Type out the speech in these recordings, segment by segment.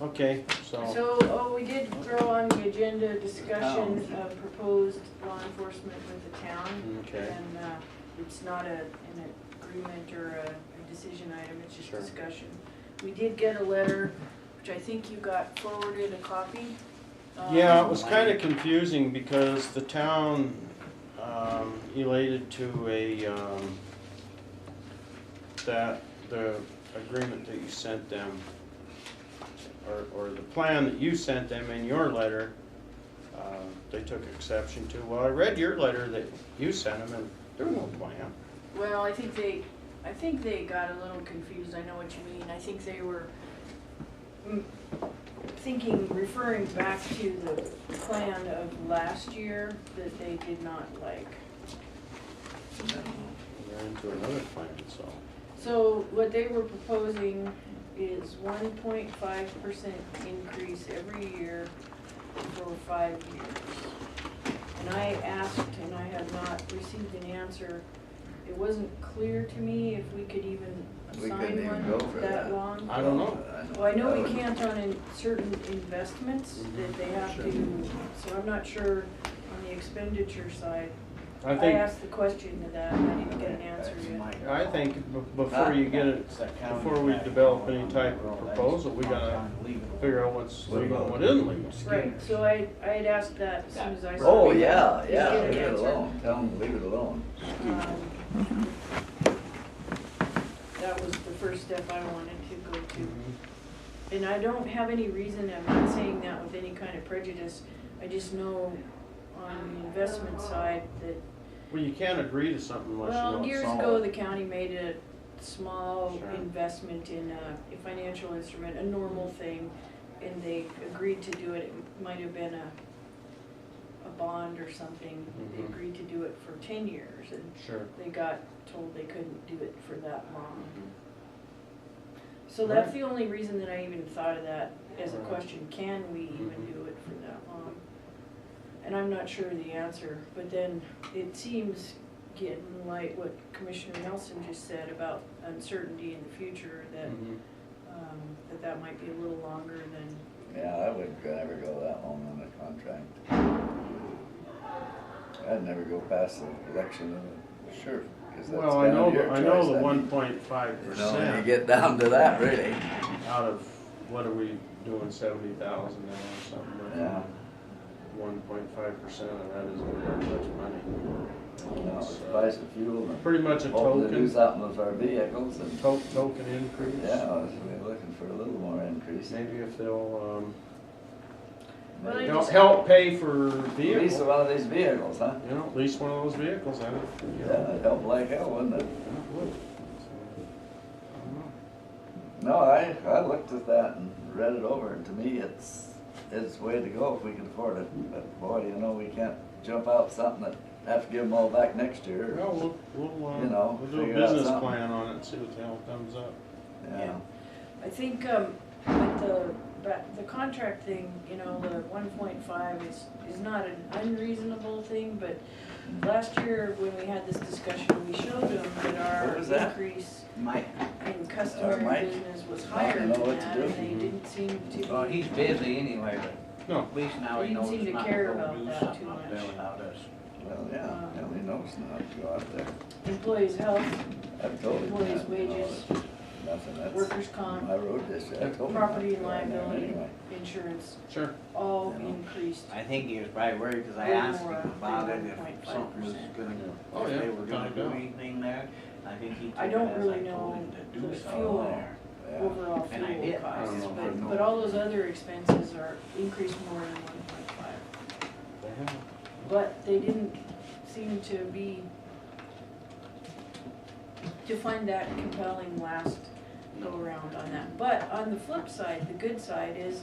Okay, So, we did throw on the agenda discussion of proposed law enforcement with the town. Okay. And, it's not an agreement or a decision item, it's just Sure. discussion. We did get a letter, which I think you got forwarded a copy. Yeah, it was kind of confusing because the town elated to that the agreement that you sent them, or the plan that you sent them in your letter, they took exception to. Well, I read your letter that you sent them, and there was no plan. Well, I think they got a little confused, I know what you mean. I think they were referring back to the plan of last year that they did not like. They're into another plan, so. So what they were proposing is 1.5% increase every year for 5 years. And I asked, and I have not received an answer. It wasn't clear to me if we could even assign one that long. I don't know. Well, I know we can't on certain investments that they have Sure. to, so I'm not sure on the expenditure side. I I asked the question to that, and I didn't get an answer yet. I think before you get it, before we develop any type of proposal, we gotta figure out what's legal and what isn't legal. Right, so I had asked that as soon as I saw it. Oh, yeah, Didn't yeah, get an leave it answer. alone, tell them to leave it alone. That was the first step I wanted to go to. And I don't have any reason, I'm not saying that with any kind of prejudice, I just know on the investment side that, Well, you can't agree to something unless you know well, it's years solid. ago, the county made a small Sure. investment in a financial instrument, a normal thing, and they agreed to do it. It might have been a bond or something. They Mhm. agreed to do it for 10 years, and Sure. they got told they couldn't do it for that long. So that's the only reason that I even thought of that as a Right. question, can we even do it for that long? And I'm not sure the answer, but then it seems, getting like what Commissioner Nelson just said about uncertainty in the future, that Mhm. that might be a little longer than, Yeah, I would never go that long on a contract. I'd never go past the election of the sheriff, because that's Well, I kind know, of your I know choice. the I mean, 1.5%. when you get down to that, really. Out of, what are we doing, 70,000 now or something? But Yeah. 1.5% of that isn't very much money. No, It's, it's the price of fuel and pretty much a hoping to do token, something with our vehicles and, token increase. yeah, we're looking for a little more increase. Maybe if they'll, Well, I Maybe just- help pay for lease vehicles, one of these vehicles, huh? you know, lease one of those vehicles, I would, you know. Yeah, it'd help like hell, wouldn't it? Yeah, it would. So, I don't know. No, I looked at that and read it over, and to me, it's the way to go if we can afford it. But boy, you know, we can't jump out something that have to give them all back next year. Well, we'll You know, we'll do a figure out business something. plan on it and see what the hell comes up. Yeah. I think, with the contract thing, you know, the 1.5 is not an unreasonable thing, but last year when we had this discussion, we showed them that our What was that? increase Mike, in customary Mike? business was Mike, higher you know than what to that, do. and they didn't seem to well, be, he's busy anyway, No, but at least now They he didn't knows seem to not care to about go do that something too up there much. without us. Well, yeah, he knows not to go out there. employees' health, I've told him employees' that, you know, wages, it's nothing, that's workers' comp, my road district. I told him property not and to go in there liability, anyway. insurance, sure. all You know. increased. I think he was probably worried because I Way asked more him than about it, if 1.5%. something was gonna, Oh, yeah, if they were gonna without a do doubt. anything there. I think he took I it don't as really I told know him to do the something fuel. there. Yeah. Overall And I fuel did. costs, I don't know if I but know. all those other expenses are increased more than 1.5. They have. But they didn't seem to find that compelling last go around on that. But on the flip side, the good side is,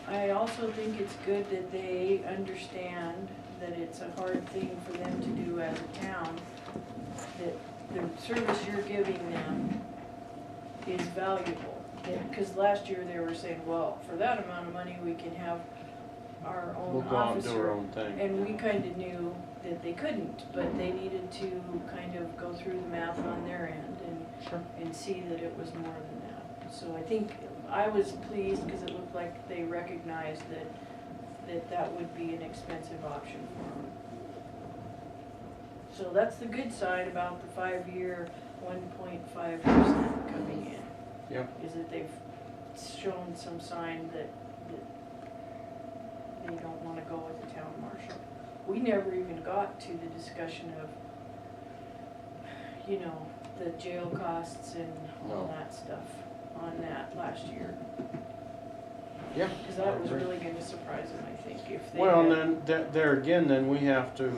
I also think it's good that they understand that it's a hard thing for them to do as a town, that the service you're giving them is valuable. Because last year they were saying, well, for that amount of money, we can have our We'll own go out and do our officer. own thing. And we kind of knew that they couldn't, but they needed to kind of go through the math on their end Sure. and see that it was more than that. So I think I was pleased because it looked like they recognized that would be an expensive option for them. So that's the good side about the 5-year, 1.5% coming in. Yep. Is that they've shown some sign that they don't wanna go with the town marshal. We never even got to the discussion of, you know, the jail costs and all No. that stuff on that last year. Yeah. Cause that was really gonna surprise them, I think, if they Well, had. and then, there again, then we have to,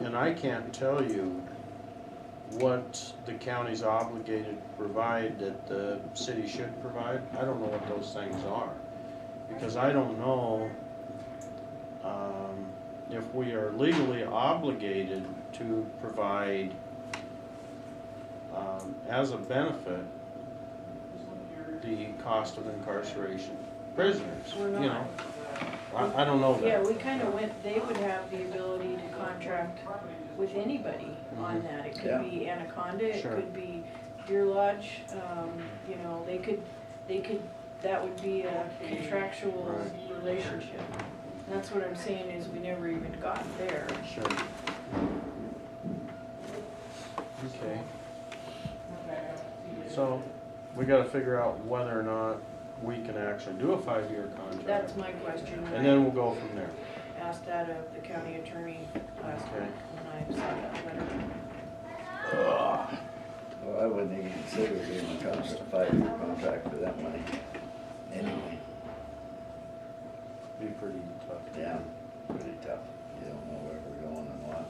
and I can't tell you what the county's obligated to provide that the city should provide. I don't know what those things are, because I don't know, if we are legally obligated to provide, as a benefit, the cost of incarceration prisoners, We're you know. not. I don't know that. Yeah, we kinda went, they would have the ability to contract with anybody on Mhm. that. It Yeah. could be Anaconda, it Sure. could be Deer Lodge, you know, they could, that would be a contractual Right. relationship. That's what I'm saying is we never even got there. Sure. Okay. So, we gotta figure out whether or not we can actually do a 5-year contract. That's my question. And then we'll go from there. I asked that of the county attorney last Okay. week when I saw that letter. Well, I wouldn't even consider doing a contract, 5-year contract for that money. Anyway, Be pretty tough. yeah, pretty tough. You don't know where we're going and what.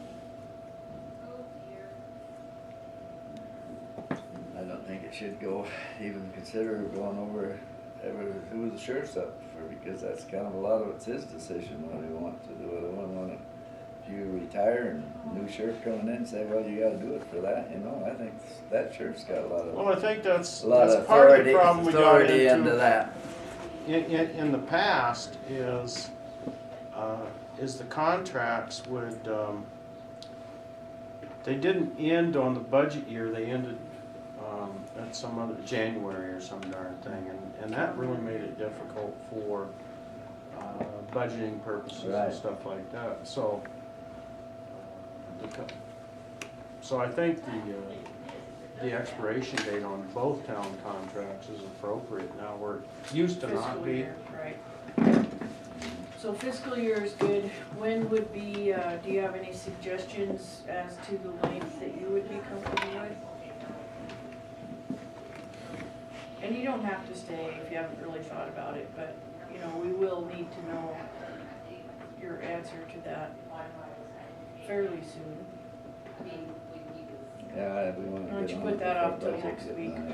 I don't think it should go, even consider going over who the sheriff's up for, because that's kind of a lot of it's his decision what he wants to do. I don't want to, if you retire and new sheriff coming in and say, well, you gotta do it for that, you know, I think that sheriff's got a lot Well, of, I think that's part part of of the problem we got authority into into that. in the past is the contracts would, they didn't end on the budget year, they ended at some other, January or some darn thing, and that really made it difficult for budgeting purposes and Right. stuff like that, so. So I think the expiration date on both town contracts is appropriate now, where it used to not Fiscal be. year, right. So fiscal year is good. When would be, do you have any suggestions as to the length that you would be comfortable with? And you don't have to stay if you haven't really thought about it, but, you know, we will need to know your answer to that fairly soon. Yeah, we want to get on. Why don't you put it that before off till budget next gets week? done.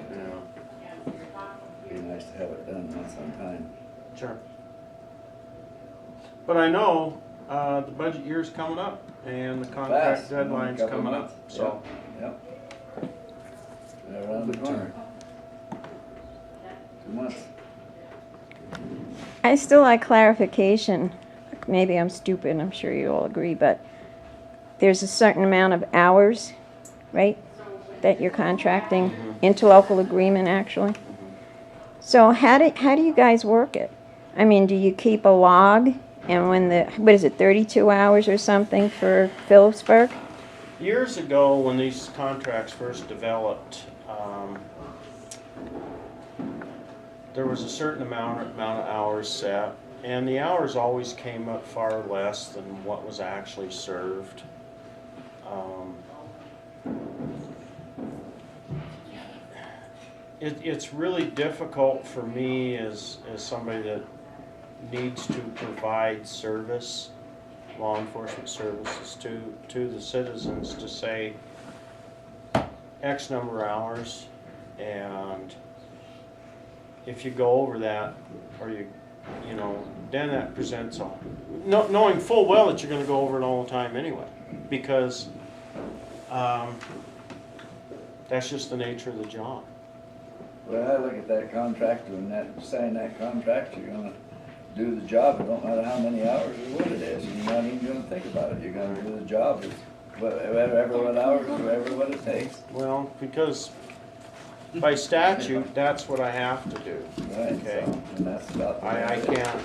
Yeah, Be nice to have it done once on time. sure. But I know, the budget year's coming up, and the contract Fast, deadline's couple coming months. up, so. Yep. Right around the corner. 2 months. I still like clarification. Maybe I'm stupid, I'm sure you all agree, but there's a certain amount of hours, right, that you're contracting, interlocal agreement, actually. So how do you guys work it? I mean, do you keep a log, and when what is it, 32 hours or something for Philipsburg? Years ago, when these contracts first developed, there was a certain amount of hours set, and the hours always came up far less than what was actually served. It's really difficult for me as somebody that needs to provide service, law enforcement services to the citizens, to say X number of hours, and if you go over that, or you know, then that presents knowing full well that you're gonna go over it all the time anyway, because that's just the nature of the job. Well, I look at that contract, and sign that contract, you're gonna do the job, it don't matter how many hours or what it is, you're not even gonna think about it, you're gonna do the job, it's whatever what hours, whatever what it takes. Well, because by statute, that's what I have to do. Right, Okay. so, and that's about. the I way it is. can't,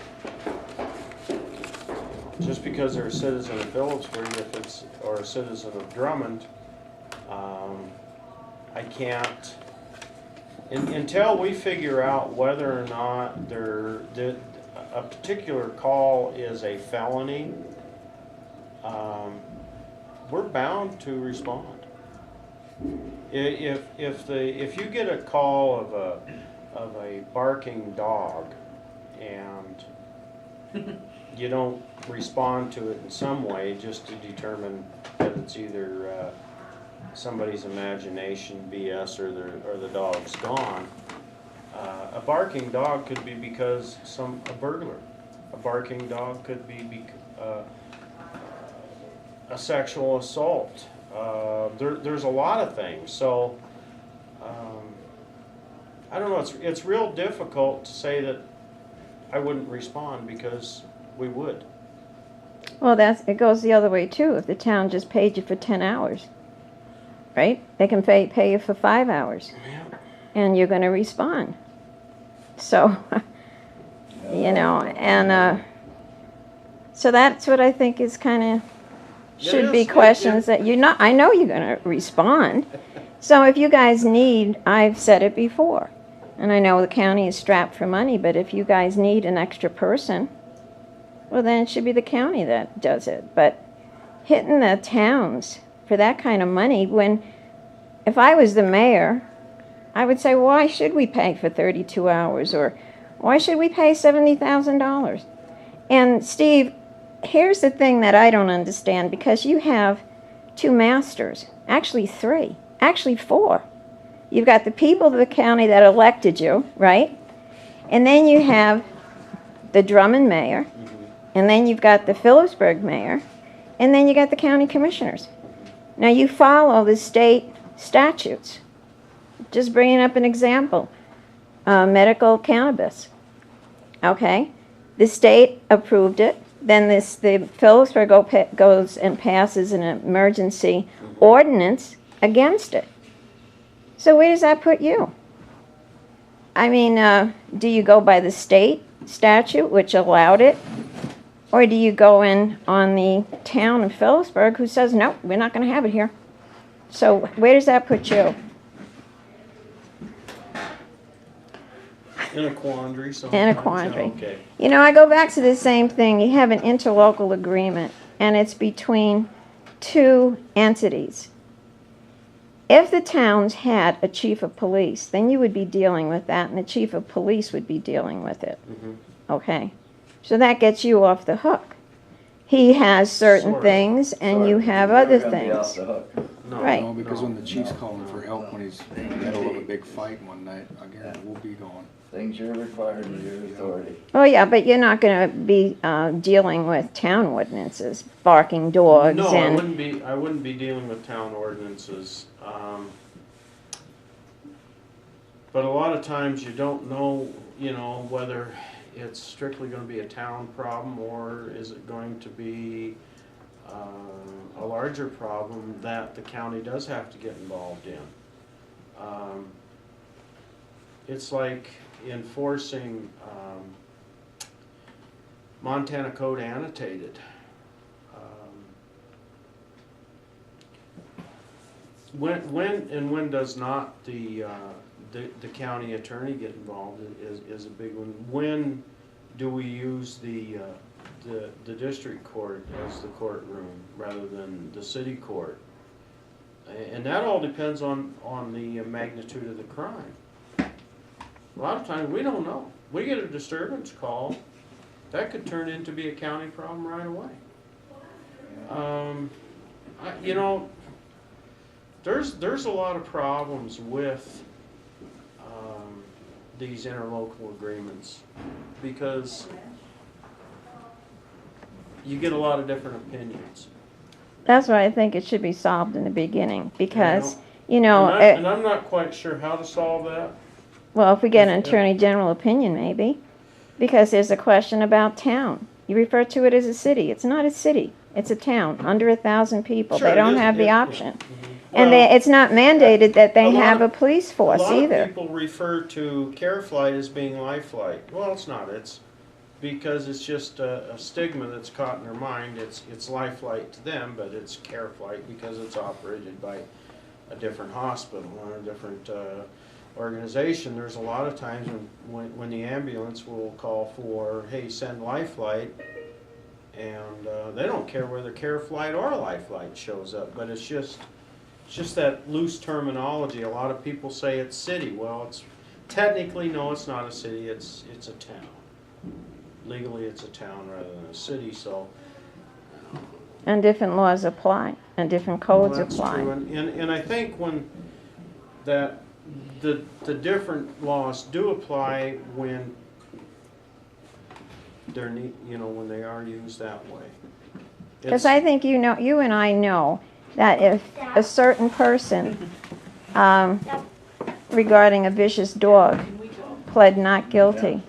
just because they're a citizen of Philipsburg, if it's, or a citizen of Drummond, I can't, until we figure out whether or not a particular call is a felony, we're bound to respond. If you get a call of a barking dog and you don't respond to it in some way just to determine that it's either somebody's imagination, BS, or the dog's gone, a barking dog could be because a burglar. A barking dog could be a sexual assault. There's a lot of things. So I don't know. It's real difficult to say that I wouldn't respond because we would. Well, it goes the other way too. If the town just paid you for 10 hours, right? They can pay you for 5 hours, and you're going to respond. So, you know, and so that's what I think is kind of should be questions that I know you're going to respond. So if you guys need, I've said it before, and I know the county is strapped for money, but if you guys need an extra person, well, then it should be the county that does it. But hitting the towns for that kind of money, if I was the mayor, I would say, why should we pay for 32 hours? Or why should we pay $70,000? And Steve, here's the thing that I don't understand, because you have 2 masters, actually 3, actually 4. You've got the people of the county that elected you, right? And then you have the Drummond mayor, and then you've got the Philipsburg mayor, and then you got the county commissioners. Now you follow the state statutes. Just bringing up an example, medical cannabis. Okay, the state approved it. Then the Philipsburg goes and passes an emergency ordinance against it. So where does that put you? I mean, do you go by the state statute, which allowed it? Or do you go in on the town of Philipsburg, who says, no, we're not going to have it here? So where does that put you? In a quandary sometimes. In a quandary. Okay. You know, I go back to the same thing. You have an interlocal agreement, and it's between 2 entities. If the towns had a chief of police, then you would be dealing with that, and the chief of police would be dealing with it. Mm-hmm. Okay? So that gets you off the hook. He has certain Sort of. things, and Sorry, you have we're other gonna be off things. the hook. No, Right. No, because when the chief's no, calling for help, when he's in the middle of a big fight one night, I guarantee we'll be going. Things you're required to your authority. Oh, yeah, but you're not going to be dealing with town ordinances, barking dogs, No, and I wouldn't be dealing with town ordinances. But a lot of times you don't know, whether it's strictly going to be a town problem, or is it going to be a larger problem that the county does have to get involved in. It's like enforcing Montana Code annotated. When does not the county attorney get involved is a big one. When do we use the district court as the courtroom rather than the city court? And that all depends on the magnitude of the crime. A lot of times we don't know. We get a disturbance call, that could turn into be a county problem right away. There's a lot of problems with these interlocal agreements because you get a lot of different opinions. that's why I think it should be solved in the beginning, because, And I'm not quite sure how to solve that. well, if we get an attorney general opinion, maybe, because there's a question about town. You refer to it as a city. It's not a city. It's a town, under 1,000 people. Sure, They it don't is, have the yeah. option. Mhm. And Well, it's not mandated that they a lot have of- a police force A lot either. of people refer to care flight as being life flight. Well, it's not. It's because it's just a stigma that's caught in their mind. It's life flight to them, but it's care flight because it's operated by a different hospital or a different organization. There's a lot of times when the ambulance will call for, hey, send life flight, and they don't care whether care flight or life flight shows up, but it's just that loose terminology. A lot of people say it's city. Well, it's technically, no, it's not a city. It's a town. Legally, it's a town rather than a city. So And different laws apply, and different codes that's apply. true. And I think when that the different laws do apply when they're when they are used that way. Because I think you and I know that if a certain person, regarding a vicious dog, pled not guilty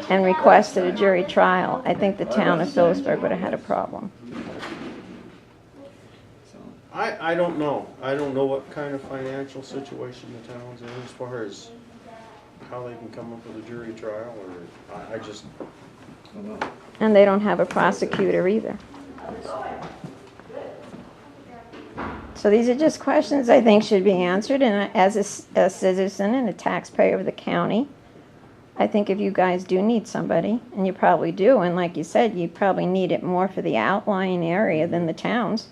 and requested a jury trial, I think the town of Philipsburg would have had a problem. I don't know. I don't know what kind of financial situation the town's in as far as how they can come up with a jury trial, or I just don't know. And they don't have a prosecutor either. So these are just questions I think should be answered, and as a citizen and a taxpayer of the county, I think if you guys do need somebody, and you probably do, and like you said, you probably need it more for the outlying area than the towns,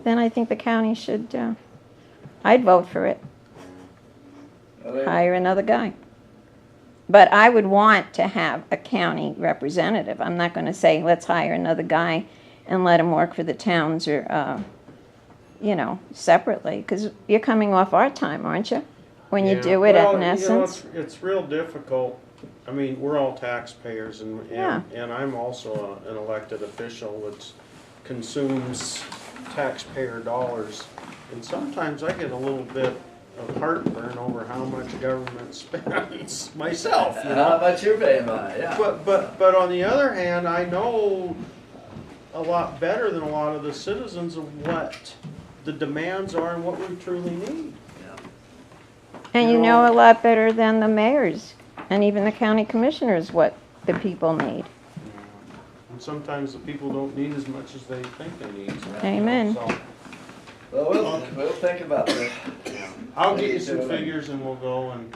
then I think the county should, I'd vote for it. Hire another guy. But I would want to have a county representative. I'm not going to say, let's hire another guy and let him work for the towns or, separately, because you're coming off our time, aren't you? When you Yeah, do it, well, in essence. it's real difficult. I mean, we're all taxpayers, and I'm also an elected official that consumes taxpayer dollars, and sometimes I get a little bit of heartburn over how much government spends myself. How much you're paying on it, yeah. But on the other hand, I know a lot better than a lot of the citizens of what the demands are and what we truly need. And you know a lot better than the mayors and even the county commissioners what the people need. And sometimes the people don't need as much as they think they need. Amen. So, Well, we'll think about this. I'll get you some figures and we'll go and